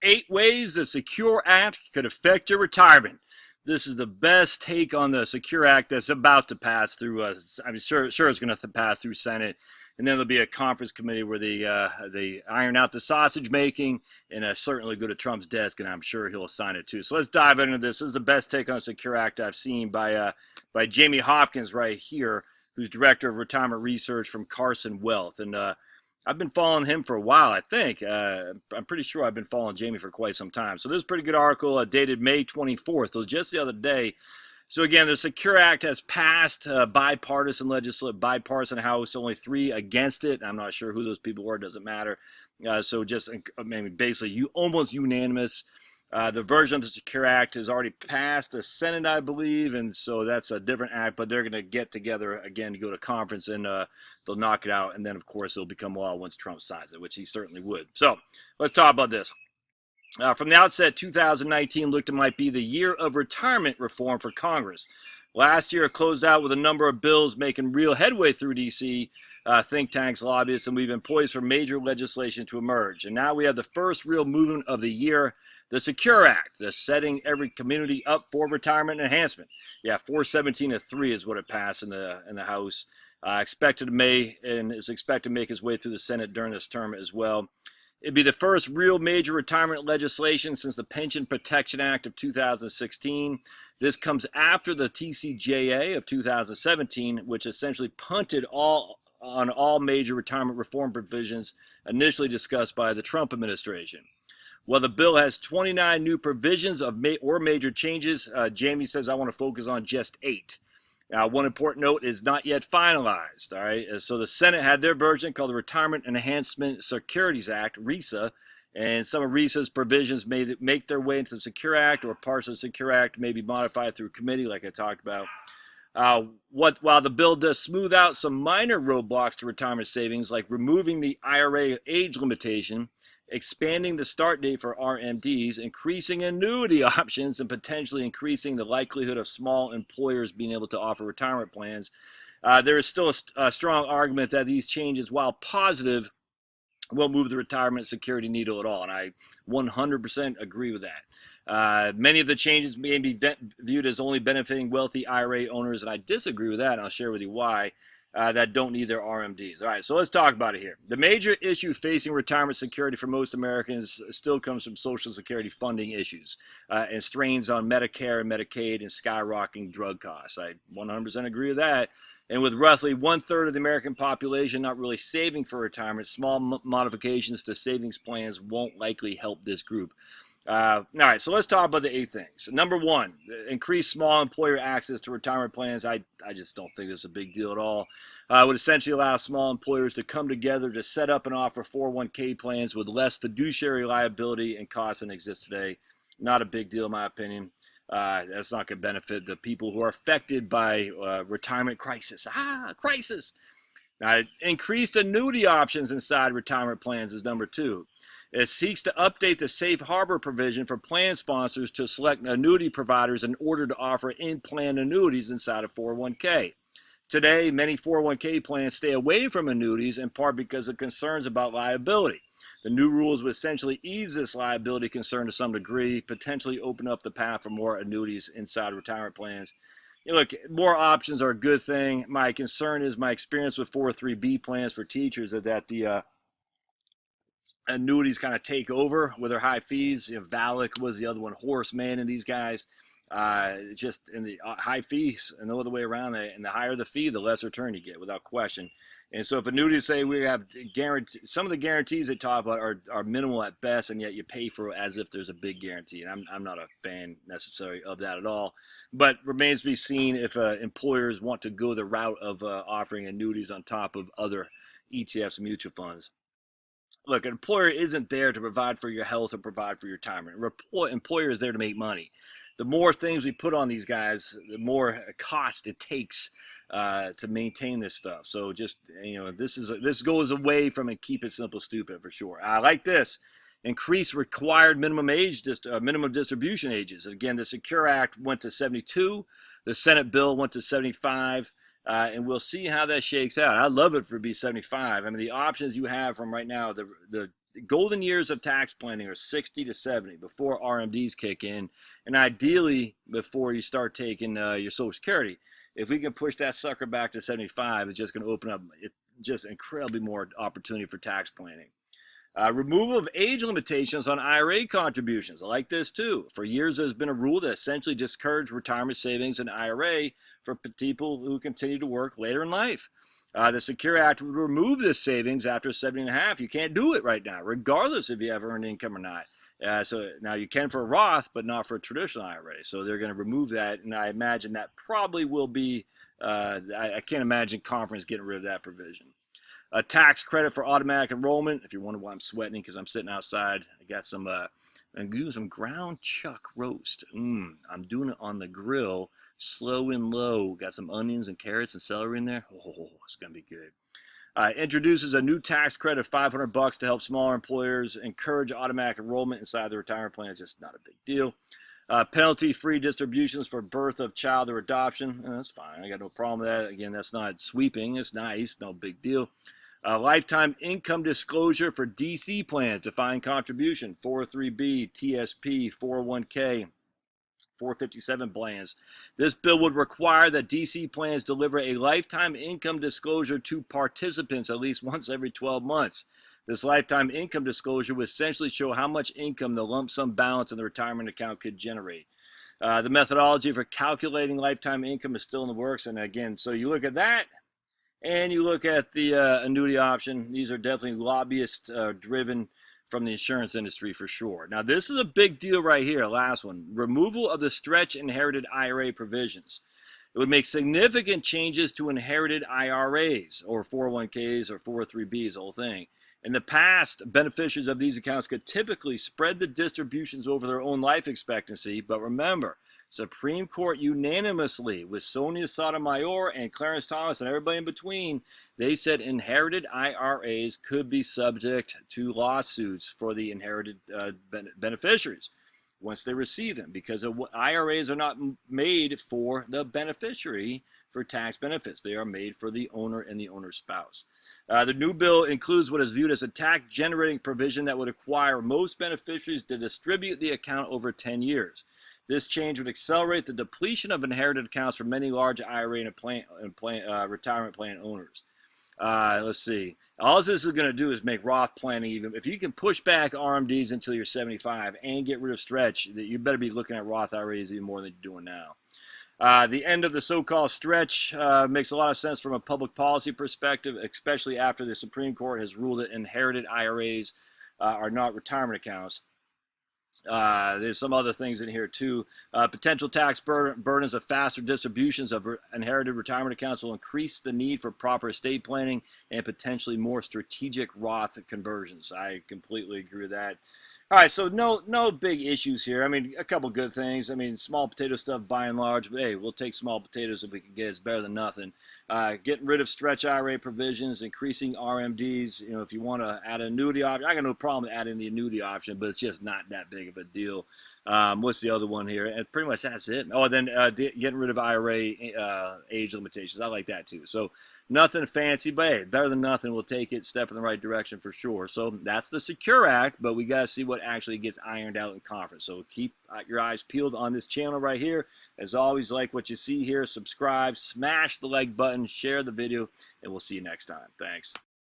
8 ways the Secure Act could affect your retirement. This is the best take on the Secure Act that's about to pass through. I'm sure it's going to pass through Senate, and then there'll be a conference committee where they iron out the sausage making, and certainly go to Trump's desk, and I'm sure he'll sign it too. So let's dive into this. This is the best take on the Secure Act I've seen by Jamie Hopkins right here, who's director of retirement research from Carson Wealth, and I've been following him for a while, I think. I'm pretty sure I've been following Jamie for quite some time. So this is a pretty good article dated May 24th, so just the other day. So again, the Secure Act has passed bipartisan House, only 3 against it. I'm not sure who those people were, it doesn't matter. So just basically almost unanimous. The version of the Secure Act has already passed the Senate, I believe, and so that's a different act, but they're going to get together again to go to conference, and they'll knock it out, and then, of course, it'll become law once Trump signs it, which he certainly would. So let's talk about this. From the outset, 2019 looked it might be the year of retirement reform for Congress. Last year, it closed out with a number of bills making real headway through D.C., think tanks, lobbyists, and we've been poised for major legislation to emerge. And now we have the first real movement of the year, the Secure Act, the setting every community up for retirement enhancement. Yeah, 417-3 is what it passed in the House. Expected to make its way through the Senate during this term as well. It'd be the first real major retirement legislation since the Pension Protection Act of 2016. This comes after the TCJA of 2017, which essentially punted on all major retirement reform provisions initially discussed by the Trump administration. Well, the bill has 29 new provisions of major changes. Jamie says I want to focus on just 8. Now, one important note is not yet finalized. All right, so the Senate had their version called the Retirement Enhancement Securities Act, RESA, and some of RESA's provisions may make their way into the Secure Act, or parts of the Secure Act may be modified through committee, like I talked about. While the bill does smooth out some minor roadblocks to retirement savings, like removing the IRA age limitation, expanding the start date for RMDs, increasing annuity options, and potentially increasing the likelihood of small employers being able to offer retirement plans, there is still a strong argument that these changes, while positive, won't move the retirement security needle at all. And I 100% agree with that. Many of the changes may be viewed as only benefiting wealthy IRA owners, and I disagree with that, and I'll share with you why. That don't need their RMDs. All right, so let's talk about it here. The major issue facing retirement security for most Americans still comes from Social Security funding issues and strains on Medicare and Medicaid and skyrocketing drug costs. I 100% agree with that. And with roughly 1/3 of the American population not really saving for retirement, small modifications to savings plans won't likely help this group. All right, so let's talk about the 8 things. Number 1, increase small employer access to retirement plans. I just don't think this is a big deal at all. It would essentially allow small employers to come together to set up and offer 401k plans with less fiduciary liability and costs than exist today. Not a big deal in my opinion. That's not going to benefit the people who are affected by retirement crisis. Crisis. Now, increased annuity options inside retirement plans is number 2. It seeks to update the safe harbor provision for plan sponsors to select annuity providers in order to offer in-plan annuities inside of 401k. Today, many 401k plans stay away from annuities in part because of concerns about liability. The new rules would essentially ease this liability concern to some degree, potentially open up the path for more annuities inside retirement plans. Look, more options are a good thing. My concern is my experience with 403b plans for teachers is that the annuities kind of take over with their high fees. Valak was the other one, Horace Mann, and these guys. Just in the high fees, and no other way around it. And the higher the fee, the less return you get, without question. And so if annuities say we have some of the guarantees they talk about are minimal at best, and yet you pay for it as if there's a big guarantee. And I'm not a fan necessarily of that at all. But remains to be seen if employers want to go the route of offering annuities on top of other ETFs and mutual funds. Look, an employer isn't there to provide for your health or provide for your retirement. An employer is there to make money. The more things we put on these guys, the more cost it takes to maintain this stuff. So just, this goes away from a keep it simple, stupid for sure. I like this. Increase required minimum distribution ages. Again, the Secure Act went to 72. The Senate bill went to 75. And we'll see how that shakes out. I'd love it for it to be 75. I mean, the options you have from right now, the golden years of tax planning are 60 to 70 before RMDs kick in, and ideally before you start taking your Social Security. If we can push that sucker back to 75, it's just going to open up just incredibly more opportunity for tax planning. Removal of age limitations on IRA contributions. I like this too. For years, there's been a rule that essentially discouraged retirement savings in IRA for people who continue to work later in life. The Secure Act would remove this savings after 70 and a half. You can't do it right now, regardless if you have earned income or not. So now you can for a Roth, but not for a traditional IRA. So they're going to remove that, and I imagine that probably will be, I can't imagine conference getting rid of that provision. A tax credit for automatic enrollment. If you're wondering why I'm sweating, because I'm sitting outside. I got some, I'm doing some ground chuck roast. I'm doing it on the grill, slow and low. Got some onions and carrots and celery in there. Oh, it's going to be good. Introduces a new tax credit of $500 to help smaller employers encourage automatic enrollment inside the retirement plan. It's just not a big deal. Penalty-free distributions for birth of child or adoption. That's fine. I got no problem with that. Again, that's not sweeping. It's nice. No big deal. Lifetime income disclosure for DC plans, defined contribution, 403B, TSP, 401K, 457 plans. This bill would require that DC plans deliver a lifetime income disclosure to participants at least once every 12 months. This lifetime income disclosure would essentially show how much income the lump sum balance in the retirement account could generate. The methodology for calculating lifetime income is still in the works. And again, so you look at that, and you look at the annuity option. These are definitely lobbyist driven from the insurance industry for sure. Now, this is a big deal right here, last one. Removal of the stretch inherited IRA provisions. It would make significant changes to inherited IRAs or 401ks or 403bs, the whole thing. In the past, beneficiaries of these accounts could typically spread the distributions over their own life expectancy, but remember, Supreme Court unanimously, with Sonia Sotomayor and Clarence Thomas and everybody in between, they said inherited IRAs could be subject to lawsuits for the inherited beneficiaries once they receive them, because IRAs are not made for the beneficiary for tax benefits. They are made for the owner and the owner's spouse. The new bill includes what is viewed as a tax-generating provision that would require most beneficiaries to distribute the account over 10 years. This change would accelerate the depletion of inherited accounts for many large IRA and retirement plan owners. Let's see. All this is going to do is make Roth planning even. If you can push back RMDs until you're 75 and get rid of stretch, you better be looking at Roth IRAs even more than you're doing now. The end of the so-called stretch makes a lot of sense from a public policy perspective, especially after the Supreme Court has ruled that inherited IRAs are not retirement accounts. There's some other things in here too. Potential tax burdens of faster distributions of inherited retirement accounts will increase the need for proper estate planning and potentially more strategic Roth conversions. I completely agree with that. All right, so no big issues here. I mean, a couple good things. I mean, small potato stuff by and large, but hey, we'll take small potatoes if we can get it. It's better than nothing. Getting rid of stretch IRA provisions, increasing RMDs. You know, if you want to add an annuity option, I got no problem adding the annuity option, but it's just not that big of a deal. What's the other one here? And pretty much that's it. Oh, then getting rid of IRA age limitations. I like that too. So nothing fancy, but hey, better than nothing. We'll take it, step in the right direction for sure. So that's the Secure Act, but we got to see what actually gets ironed out in conference. So keep your eyes peeled on this channel right here. As always, like what you see here, subscribe, smash the like button, share the video, and we'll see you next time. Thanks.